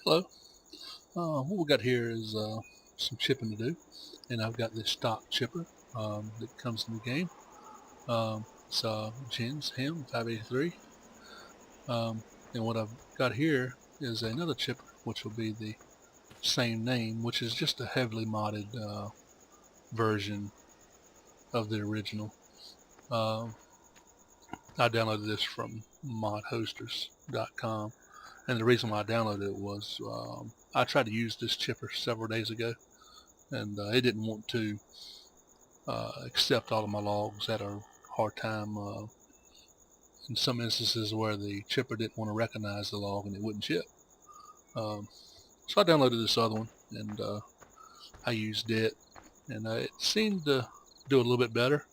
Hello. What we got here is some chipping to do, and I've got this stock chipper that comes in the game. It's Jenz Hem 583, and what I've got here is another chipper, which will be the same name, which is just a heavily modded version of the original. I downloaded this from modhosters.com, and the reason why I downloaded it was I tried to use this chipper several days ago, and it didn't want to accept all of my logs. Had a hard time in some instances where the chipper didn't want to recognize the log and it wouldn't chip. So I downloaded this other one, and I used it, and it seemed to do a little bit better.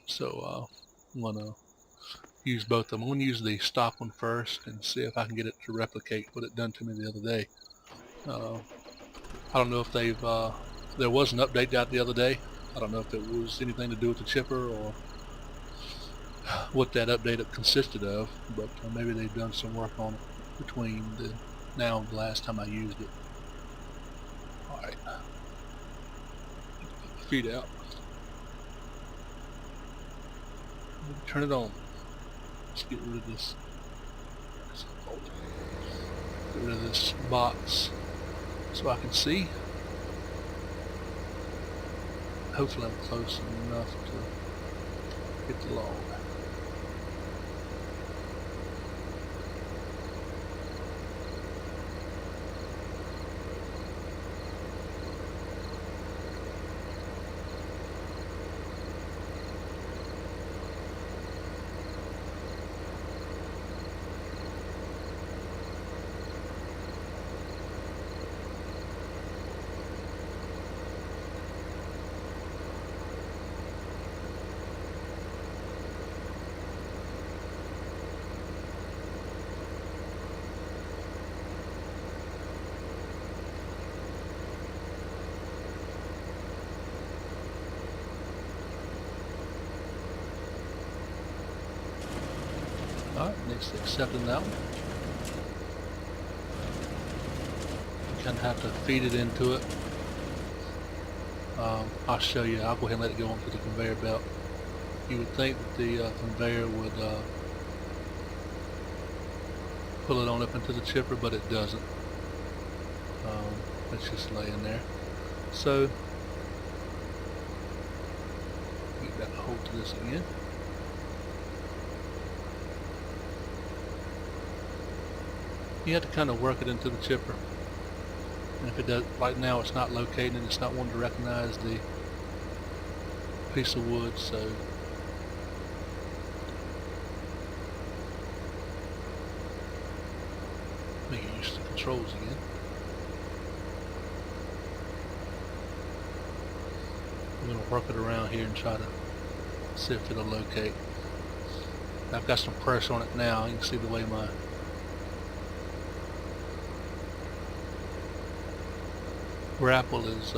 So I'm going to use both of them. I'm going to use the stock one first and see if I can get it to replicate what it done to me the other day. I don't know if there was an update out the other day. I don't know if it was anything to do with the chipper or what that update consisted of, but maybe they've done some work on it between now and the last time I used it. Alright, feed out. Turn it on. Let's get rid of this. Get rid of this box so I can see. Hopefully I'm close enough to get the log. Alright, next accepting that one. You kind of have to feed it into it. I'll show you. I'll go ahead and let it go onto the conveyor belt. You would think that the conveyor would pull it on up into the chipper, but it doesn't. It's just laying there. So get back a hold to this again. You have to kind of work it into the chipper. And if it does, right now it's not locating, it's not wanting to recognize the piece of wood, so let me use the controls again. I'm going to work it around here and try to see if it'll locate. I've got some pressure on it now. You can see the way my grapple is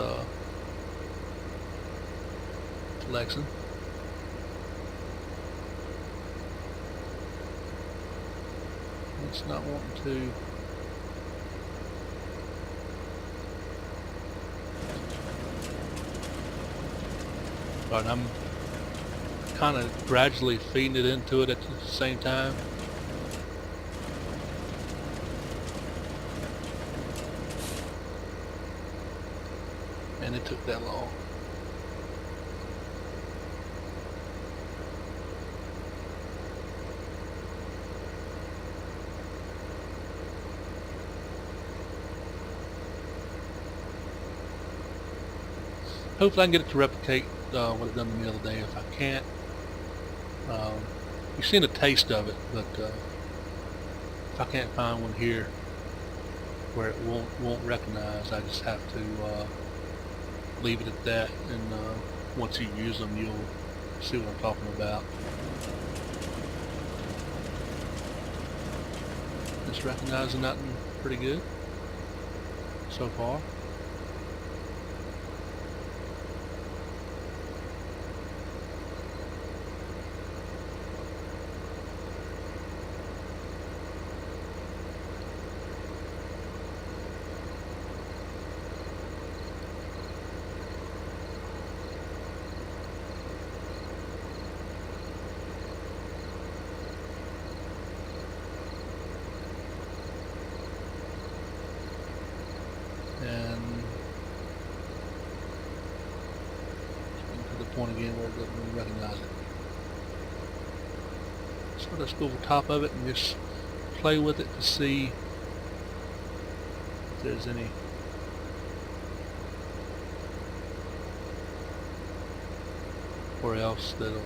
flexing. It's not wanting to. But I'm kind of gradually feeding it into it at the same time. And it took that long. Hopefully I can get it to replicate what it done to me the other day. If I can't, you've seen a taste of it, but if I can't find one here where it won't recognize, I just have to leave it at that, and once you use them you'll see what I'm talking about. It's recognizing that one pretty good so far. point again where it doesn't even recognize it. So let's go over top of it and just play with it to see if there's any where else that'll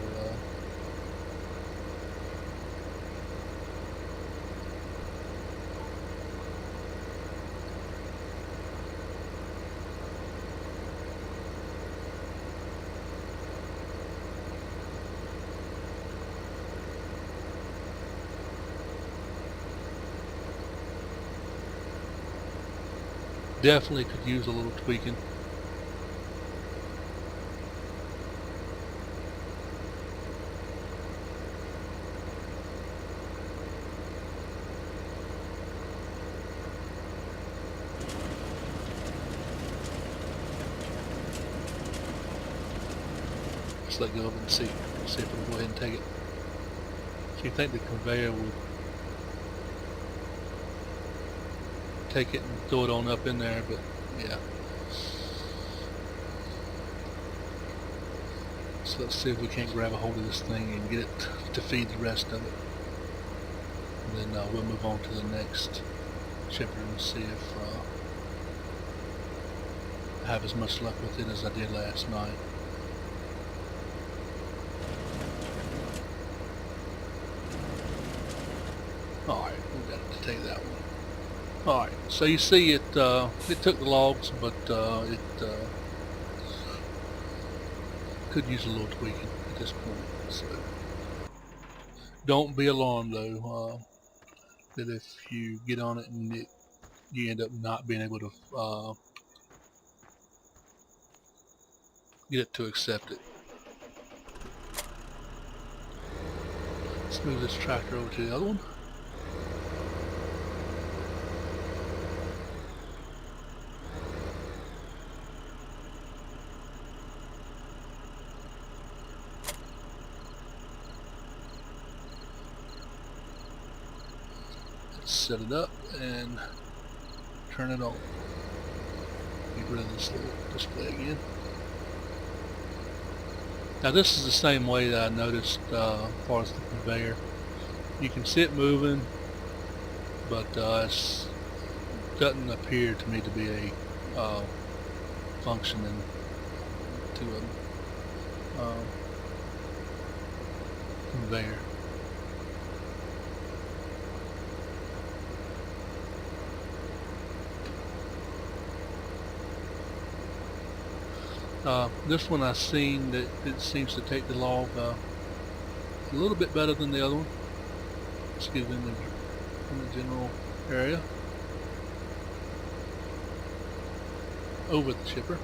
definitely could use a little tweaking. Let's let go of it and see if it'll go ahead and take it. So you think the conveyor would take it and throw it on up in there, but yeah. So let's see if we can't grab a hold of this thing and get it to feed the rest of it. And then we'll move on to the next chipper and see if I have as much luck with it as I did last night. Alright, we got it to take that one. Alright, so you see it took the logs, but it could use a little tweaking at this point. So don't be alarmed though, that if you get on it and you end up not being able to get it to accept it. Let's move this tractor over to the other one. Set it up and turn it on. Get rid of this little display again. Now this is the same way that I noticed as far as the conveyor. You can see it moving, but it doesn't appear to me to be a functioning to a conveyor. This one I've seen that it seems to take the log a little bit better than the other one. Let's get it in the general area. Over the chipper.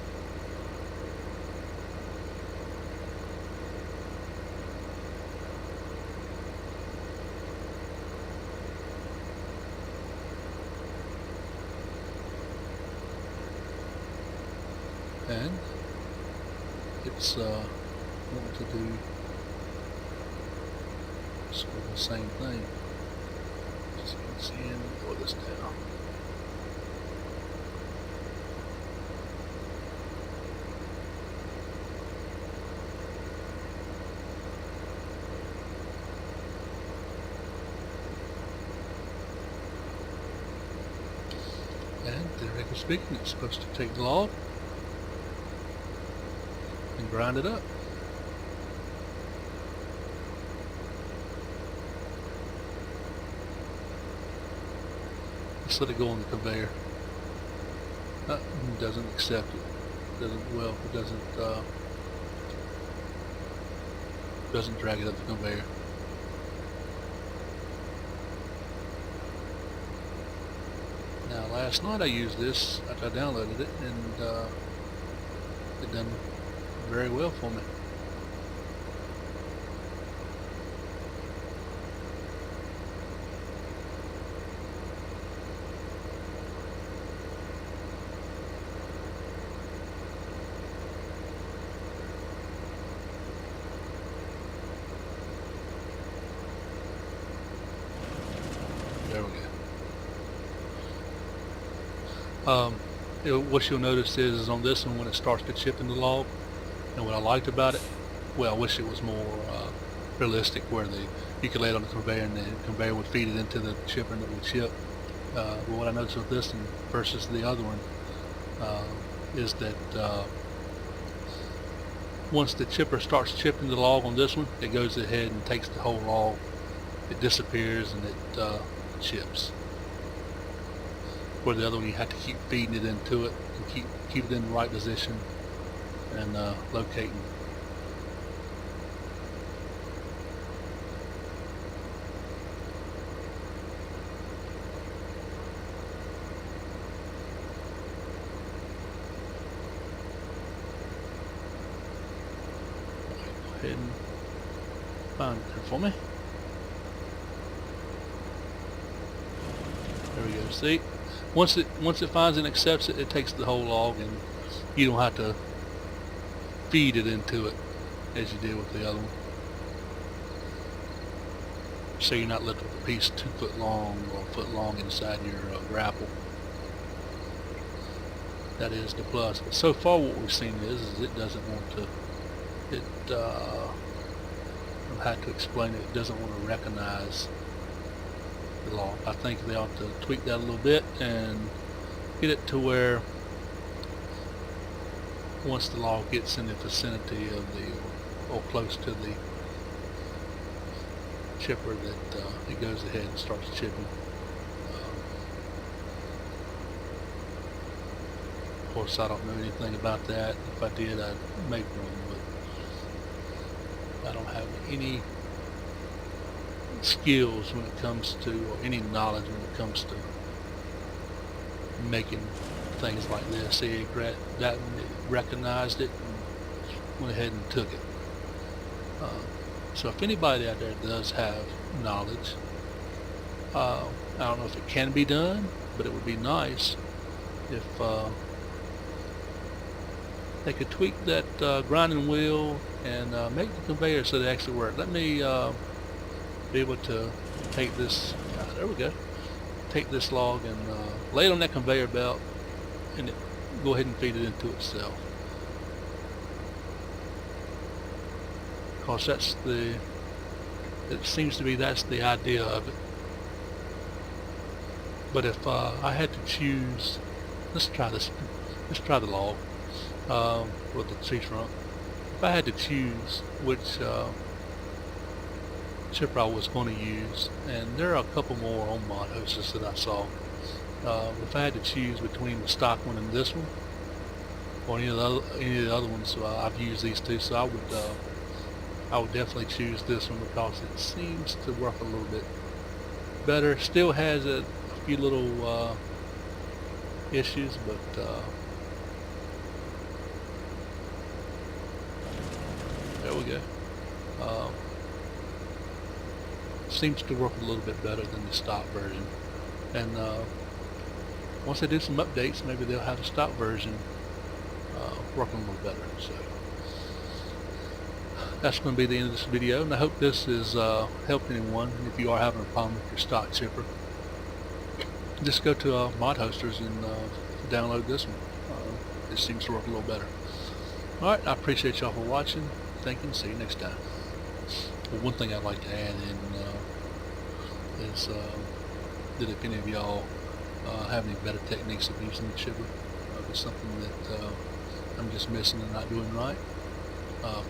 And it's wanting to do sort of the same thing. Just you can see him pull this down. And theoretically speaking, it's supposed to take the log and grind it up. Let's let it go on the conveyor. It doesn't accept it. It doesn't drag it up the conveyor. Now last night I used this after I downloaded it, and it done very well for me. There we go. What you'll notice is on this one, when it starts to chip in the log, and what I liked about it well, I wish it was more realistic, where you could lay it on the conveyor and the conveyor would feed it into the chipper and it would chip. But what I noticed with this one versus the other one is that once the chipper starts chipping the log on this one, it goes ahead and takes the whole log. It disappears and it chips. For the other one, you have to keep feeding it into it and keep it in the right position and locating. Go ahead and find it there for me. There we go. See, once it finds and accepts it, it takes the whole log, and you don't have to feed it into it as you did with the other one. So you're not left with a piece 2 foot long or a foot long inside your grapple. That is the plus. But so far, what we've seen is it doesn't want to. I've had to explain it. It doesn't want to recognize the log. I think they ought to tweak that a little bit and get it to where once the log gets in the vicinity of the or close to the chipper, that it goes ahead and starts chipping. Of course, I don't know anything about that. If I did, I'd make one, but I don't have any skills when it comes to, or any knowledge when it comes to making things like this. See, it recognized it and went ahead and took it. So if anybody out there does have knowledge, I don't know if it can be done, but it would be nice if they could tweak that grinding wheel and make the conveyor so they actually work. Let me be able to take this, there we go, take this log and lay it on that conveyor belt and go ahead and feed it into itself. Because that's it seems to be that's the idea of it. But if I had to choose, let's try the log with the tree trunk. If I had to choose which chipper I was going to use, and there are a couple more on mod hostess that I saw, if I had to choose between the stock one and this one, or any of the other ones, I've used these two, so I would definitely choose this one because it seems to work a little bit better. Still has a few little issues, but there we go. Seems to work a little bit better than the stock version, and once they do some updates, maybe they'll have the stock version working a little better. So that's going to be the end of this video, and I hope this is helping anyone. If you are having a problem with your stock chipper, just go to mod hosters and download this one. It seems to work a little better. Alright, I appreciate y'all for watching. Thank you, and see you next time. Well, one thing I'd like to add in is that if any of y'all have any better techniques of using the chipper, if it's something that I'm just missing and not doing right,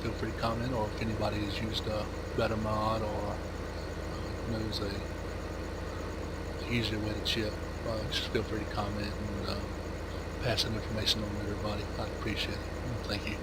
feel free to comment, or if anybody has used a better mod or knows a easier way to chip, just feel free to comment and pass that information on to everybody. I'd appreciate it. Thank you.